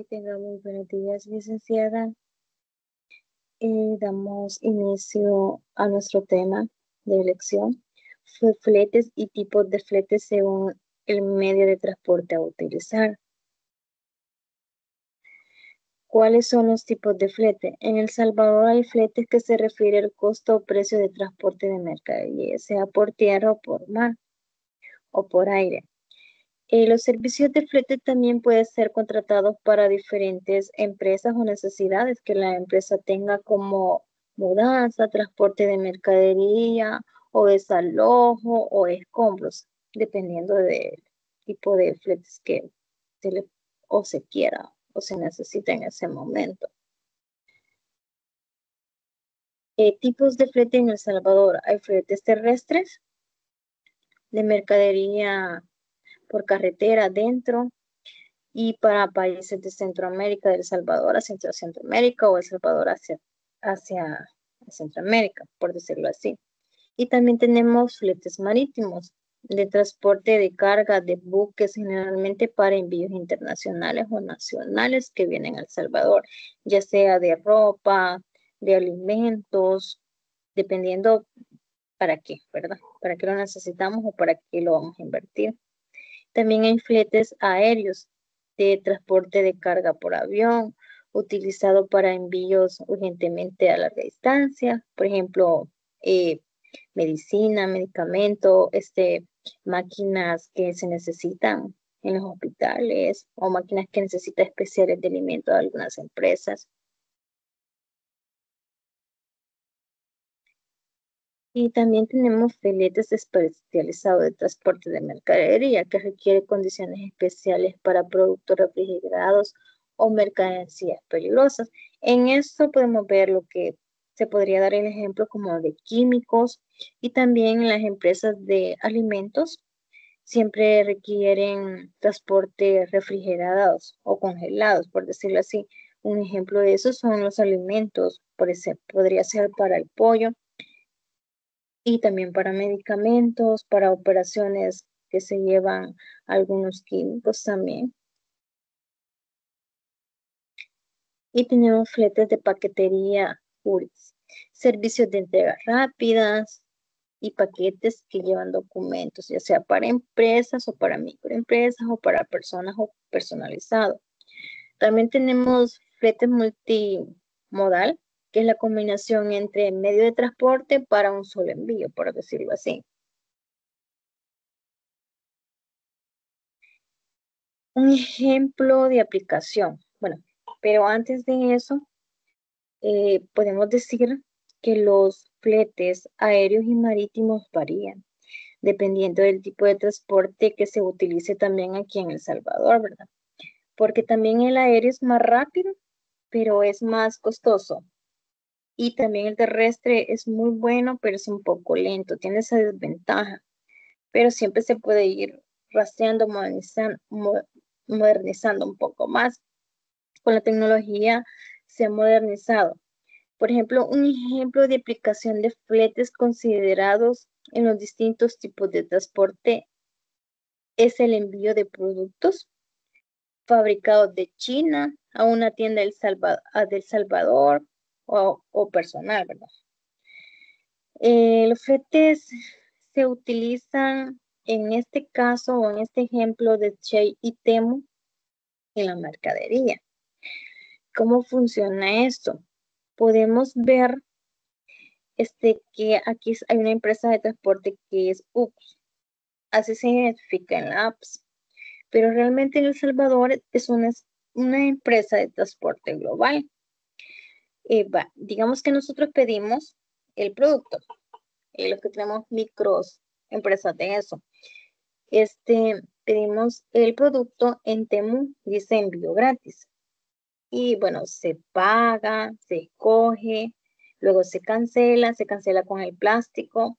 Tenga muy buenos días, licenciada. Damos inicio a nuestro tema de elección. Fletes y tipos de fletes según el medio de transporte a utilizar. ¿Cuáles son los tipos de flete? En El Salvador hay fletes que se refiere al costo o precio de transporte de mercadería, sea por tierra o por mar o por aire. Los servicios de flete también pueden ser contratados para diferentes empresas o necesidades que la empresa tenga, como mudanza, transporte de mercadería o desalojo o escombros, dependiendo del tipo de fletes que se quiera o se necesita en ese momento. Tipos de flete en El Salvador. Hay fletes terrestres, de mercadería por carretera dentro y para países de Centroamérica, de El Salvador hacia Centroamérica o El Salvador hacia Centroamérica, por decirlo así. Y también tenemos fletes marítimos de transporte de carga de buques, generalmente para envíos internacionales o nacionales que vienen a El Salvador, ya sea de ropa, de alimentos, dependiendo para qué, ¿verdad? Para qué lo necesitamos o para qué lo vamos a invertir. También hay fletes aéreos de transporte de carga por avión, utilizado para envíos urgentemente a larga distancia, por ejemplo, medicina, medicamento, máquinas que se necesitan en los hospitales o máquinas que necesitan especiales de alimentos de algunas empresas. Y también tenemos fletes especializados de transporte de mercadería que requiere condiciones especiales para productos refrigerados o mercancías peligrosas. En esto podemos ver lo que se podría dar el ejemplo como de químicos, y también las empresas de alimentos siempre requieren transporte refrigerados o congelados, por decirlo así. Un ejemplo de eso son los alimentos, por ejemplo, podría ser para el pollo, y también para medicamentos, para operaciones que se llevan algunos químicos también. Y tenemos fletes de paquetería URIs, servicios de entrega rápidas y paquetes que llevan documentos, ya sea para empresas o para microempresas o para personas o personalizado. También tenemos fletes multimodal, que es la combinación entre medio de transporte para un solo envío, por decirlo así. Un ejemplo de aplicación. Bueno, pero antes de eso, podemos decir que los fletes aéreos y marítimos varían, dependiendo del tipo de transporte que se utilice también aquí en El Salvador, ¿verdad? Porque también el aéreo es más rápido, pero es más costoso. Y también el terrestre es muy bueno, pero es un poco lento, tiene esa desventaja. Pero siempre se puede ir rastreando, modernizando un poco más. Con la tecnología se ha modernizado. Por ejemplo, un ejemplo de aplicación de fletes considerados en los distintos tipos de transporte es el envío de productos fabricados de China a una tienda del Salvador o personal, ¿verdad? Los fletes se utilizan en este caso o en este ejemplo de Shein y Temu en la mercadería. ¿Cómo funciona esto? Podemos ver que aquí hay una empresa de transporte que es UPS, así se identifica en la apps, pero realmente en El Salvador es una empresa de transporte global. Digamos que nosotros pedimos el producto, los que tenemos micros empresas de eso, pedimos el producto en Temu, dice envío gratis. Y bueno, se paga, se escoge, luego se cancela con el plástico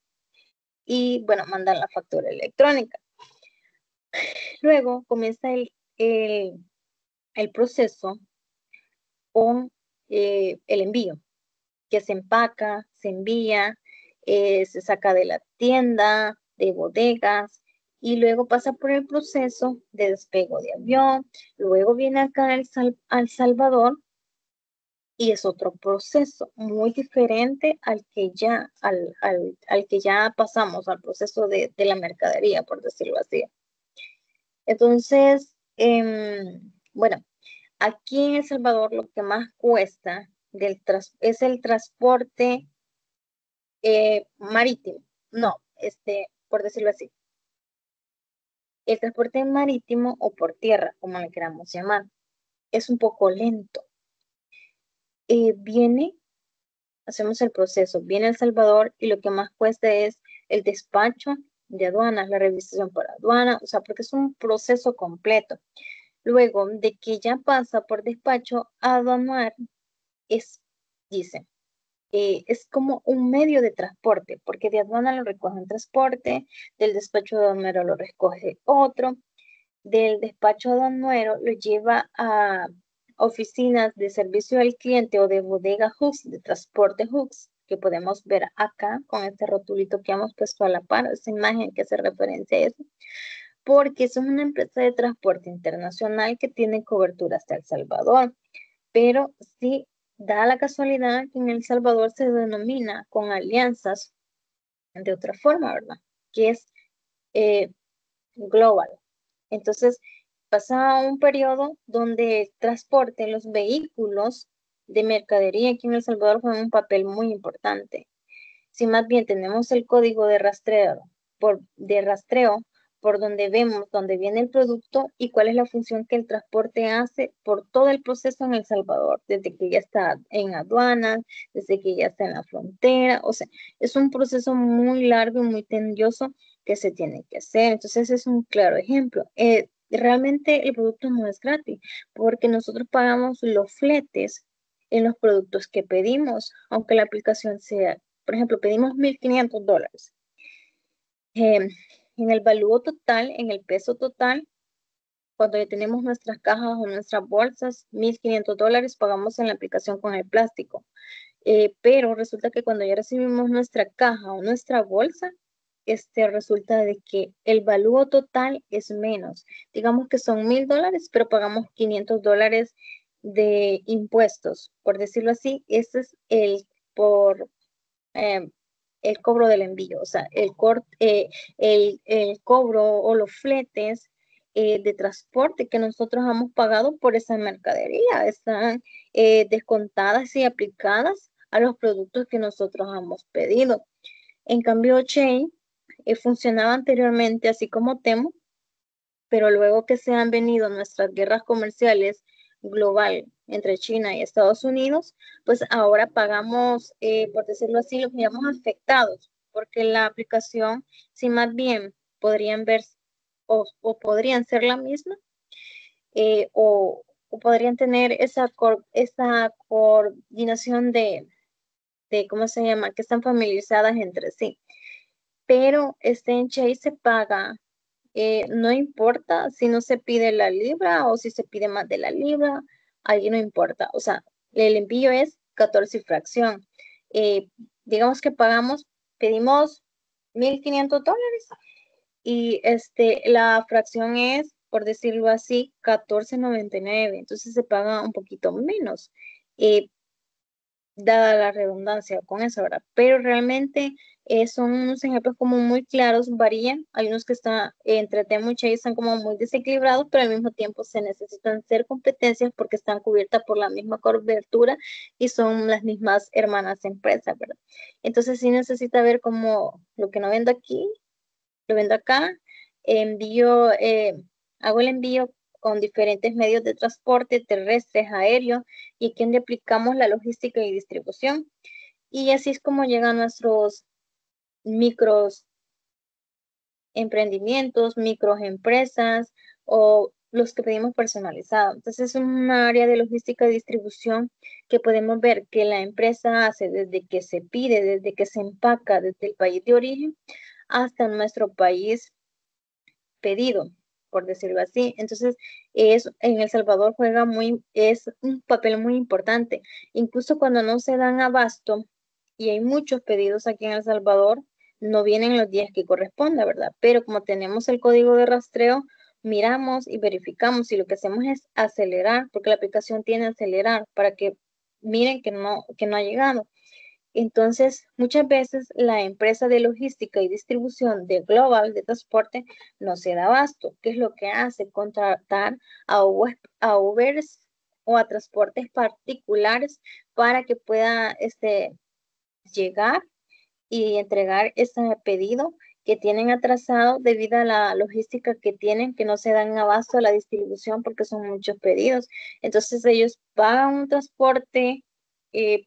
y bueno, mandan la factura electrónica. Luego comienza el proceso con el envío, que se empaca, se envía, se saca de la tienda, de bodegas y luego pasa por el proceso de despego de avión, luego viene acá al Salvador y es otro proceso muy diferente al que ya pasamos, al proceso de la mercadería, por decirlo así. Entonces, bueno, aquí en El Salvador lo que más cuesta es el transporte marítimo. No, por decirlo así, el transporte marítimo o por tierra, como le queramos llamar, es un poco lento. Viene, hacemos el proceso, viene a El Salvador y lo que más cuesta es el despacho de aduanas, la revisación por aduana, o sea, porque es un proceso completo. Luego de que ya pasa por despacho, aduanar es, dice, es como un medio de transporte, porque de aduana lo recoge un transporte, del despacho de aduanero lo recoge otro, del despacho aduanero lo lleva a oficinas de servicio al cliente o de bodega hooks, de transporte hooks, que podemos ver acá con este rotulito que hemos puesto a la par, esa imagen que hace referencia a eso, porque es una empresa de transporte internacional que tiene cobertura hasta El Salvador, pero sí da la casualidad que en El Salvador se denomina con alianzas de otra forma, ¿verdad? Que es eh, global. Entonces, pasa un periodo donde el transporte, los vehículos de mercadería aquí en El Salvador juegan un papel muy importante. Si más bien tenemos el código de rastreo por donde vemos dónde viene el producto y cuál es la función que el transporte hace por todo el proceso en El Salvador, desde que ya está en aduanas, desde que ya está en la frontera, o sea, es un proceso muy largo y muy tedioso que se tiene que hacer. Entonces, es un claro ejemplo. Realmente el producto no es gratis porque nosotros pagamos los fletes en los productos que pedimos, aunque la aplicación sea, por ejemplo, pedimos $1,500. Eh, en el valor total, en el peso total, cuando ya tenemos nuestras cajas o nuestras bolsas, $1,500 pagamos en la aplicación con el plástico. Pero resulta que cuando ya recibimos nuestra caja o nuestra bolsa, resulta de que el valor total es menos. Digamos que son $1,000, pero pagamos $500 de impuestos. Por decirlo así, ese es por, eh, el cobro del envío, o sea, el cobro o los fletes de transporte que nosotros hemos pagado por esa mercadería. Están descontadas y aplicadas a los productos que nosotros hemos pedido. En cambio, Chain funcionaba anteriormente así como Temu, pero luego que se han venido nuestras guerras comerciales global entre China y Estados Unidos, pues ahora pagamos, por decirlo así, los miramos afectados, porque la aplicación, si más bien podrían ver o podrían ser la misma, o podrían tener esa coordinación ¿cómo se llama?, que están familiarizadas entre sí. Pero en Chase se paga, no importa si no se pide la libra o si se pide más de la libra, ahí no importa. O sea, el envío es 14 y fracción. Eh, digamos que pedimos $1,500 y la fracción es, por decirlo así, 14.99. Entonces se paga un poquito menos. Eh, Dada la redundancia con eso, ¿verdad? Pero realmente son unos ejemplos como muy claros, varían. Hay unos que están entre Temu y Chase están como muy desequilibrados, pero al mismo tiempo se necesitan ser competencias porque están cubiertas por la misma cobertura y son las mismas hermanas empresas, ¿verdad? Entonces sí necesita ver como lo que no vendo aquí, lo vendo acá, envío, hago el envío con diferentes medios de transporte terrestres, aéreos, y aquí donde aplicamos la logística y distribución. Y así es como llegan nuestros micros emprendimientos, microempresas o los que pedimos personalizados. Entonces es una área de logística y distribución que podemos ver que la empresa hace desde que se pide, desde que se empaca desde el país de origen hasta nuestro país pedido, por decirlo así. Entonces, en El Salvador es un papel muy importante. Incluso cuando no se dan abasto y hay muchos pedidos aquí en El Salvador, no vienen los días que corresponda, ¿verdad? Pero como tenemos el código de rastreo, miramos y verificamos y lo que hacemos es acelerar, porque la aplicación tiene acelerar para que miren que no ha llegado. Entonces, muchas veces la empresa de logística y distribución de Global de transporte no se da abasto. ¿Qué es lo que hace? Contratar a Ubers o a transportes particulares para que pueda llegar y entregar ese pedido que tienen atrasado debido a la logística que tienen, que no se dan abasto a la distribución porque son muchos pedidos. Entonces ellos pagan un transporte,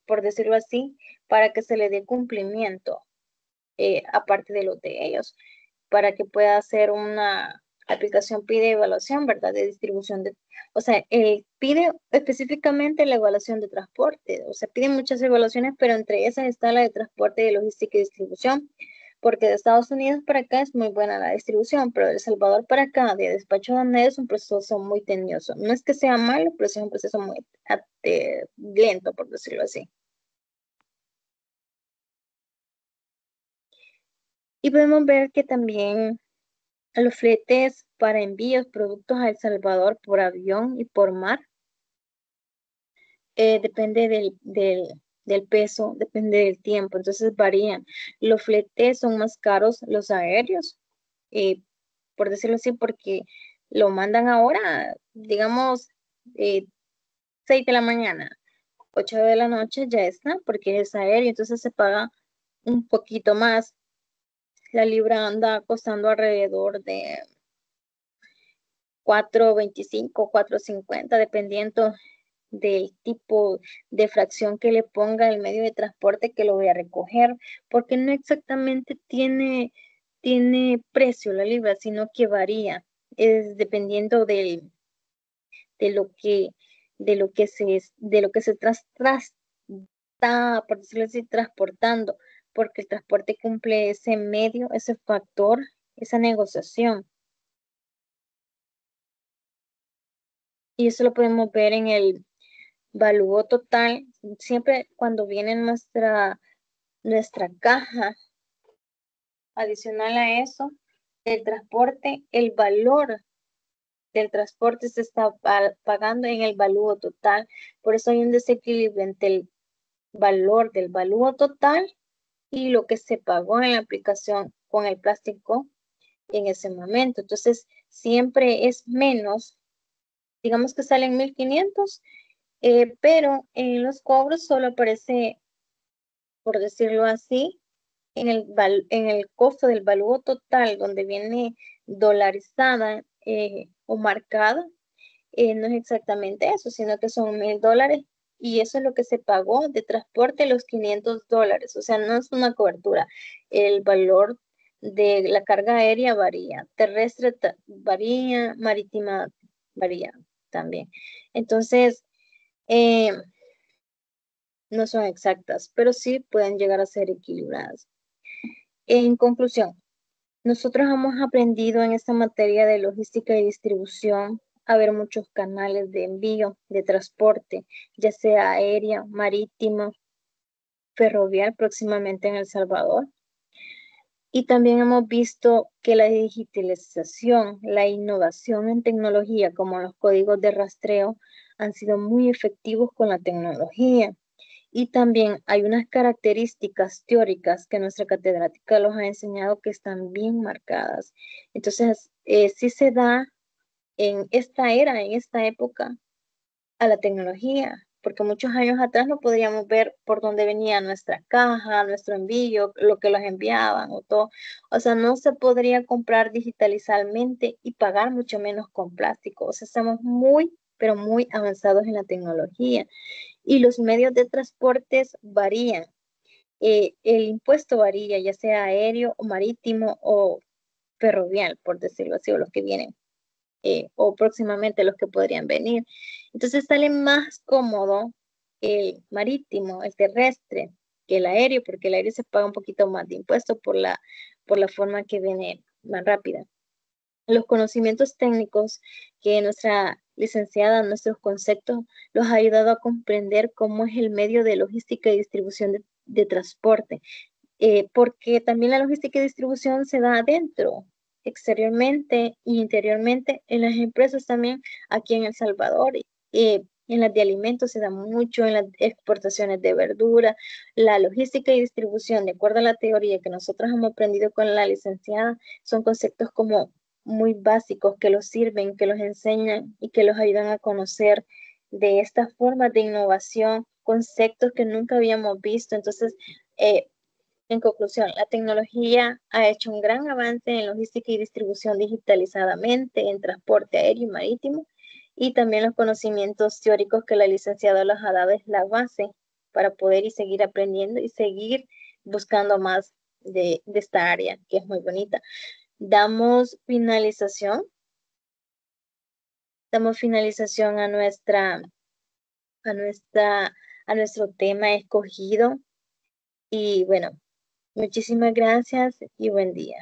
por decirlo así, para que se le dé cumplimiento, aparte de los de ellos, para que pueda hacer una aplicación pide evaluación, ¿verdad? De distribución de, o sea, pide específicamente la evaluación de transporte, o sea, pide muchas evaluaciones, pero entre esas está la de transporte, de logística y distribución, porque de Estados Unidos para acá es muy buena la distribución, pero de El Salvador para acá, de despacho de es un proceso muy tedioso. No es que sea malo, pero es un proceso muy lento, por decirlo así. Y podemos ver que también los fletes para envíos productos a El Salvador por avión y por mar, depende del peso, depende del tiempo, entonces varían. Los fletes son más caros, los aéreos, eh, por decirlo así, porque lo mandan ahora, digamos, 6 de la mañana, 8 de la noche ya está, porque es aéreo, entonces se paga un poquito más. La libra anda costando alrededor de 4.25, 4.50, dependiendo del tipo de fracción que le ponga el medio de transporte que lo voy a recoger, porque no exactamente tiene precio la libra, sino que varía, es dependiendo de lo que, de lo que se está, por decirlo así, transportando, porque el transporte cumple ese medio, ese factor, esa negociación. Y eso lo podemos ver en el valúo total. Siempre cuando viene nuestra caja adicional a eso, el transporte, el valor del transporte se está pagando en el valúo total. Por eso hay un desequilibrio entre el valor del valúo total y lo que se pagó en la aplicación con el plástico en ese momento. Entonces, siempre es menos, digamos que salen 1.500, pero en los cobros solo aparece, por decirlo así, en el costo del valor total, donde viene dolarizada, o marcada, no es exactamente eso, sino que son $1.000 y eso es lo que se pagó de transporte, los $500. O sea, no es una cobertura. El valor de la carga aérea varía, terrestre varía, marítima varía también. Entonces, eh, no son exactas, pero sí pueden llegar a ser equilibradas. En conclusión, nosotros hemos aprendido en esta materia de logística y distribución a ver muchos canales de envío, de transporte, ya sea aérea, marítimo, ferroviario, próximamente en El Salvador. Y también hemos visto que la digitalización, la innovación en tecnología, como los códigos de rastreo, han sido muy efectivos con la tecnología. Y también hay unas características teóricas que nuestra catedrática los ha enseñado que están bien marcadas. Entonces, sí se da en esta era, en esta época, a la tecnología, porque muchos años atrás no podríamos ver por dónde venía nuestra caja, nuestro envío, lo que los enviaban o todo. O sea, no se podría comprar digitalizadamente y pagar mucho menos con plástico. O sea, estamos muy, pero muy avanzados en la tecnología y los medios de transportes varían. El impuesto varía, ya sea aéreo o marítimo o ferroviario, por decirlo así, o los que vienen, o próximamente los que podrían venir. Entonces sale más cómodo el marítimo, el terrestre, que el aéreo, porque el aéreo se paga un poquito más de impuesto por la forma que viene más rápida. Los conocimientos técnicos que nuestra licenciada, nuestros conceptos, los ha ayudado a comprender cómo es el medio de logística y distribución de transporte. porque también la logística y distribución se da adentro, exteriormente e interiormente, en las empresas también aquí en El Salvador. En las de alimentos se da mucho, en las exportaciones de verdura, la logística y distribución, de acuerdo a la teoría que nosotros hemos aprendido con la licenciada, son conceptos como muy básicos que los sirven, que los enseñan y que los ayudan a conocer de estas formas de innovación, conceptos que nunca habíamos visto. Entonces, en conclusión, la tecnología ha hecho un gran avance en logística y distribución digitalizadamente, en transporte aéreo y marítimo, y también los conocimientos teóricos que la licenciada los ha dado es la base para poder y seguir aprendiendo y seguir buscando más de esta área, que es muy bonita. Damos finalización, damos finalización a nuestra, a nuestro tema escogido. Y bueno, muchísimas gracias y buen día.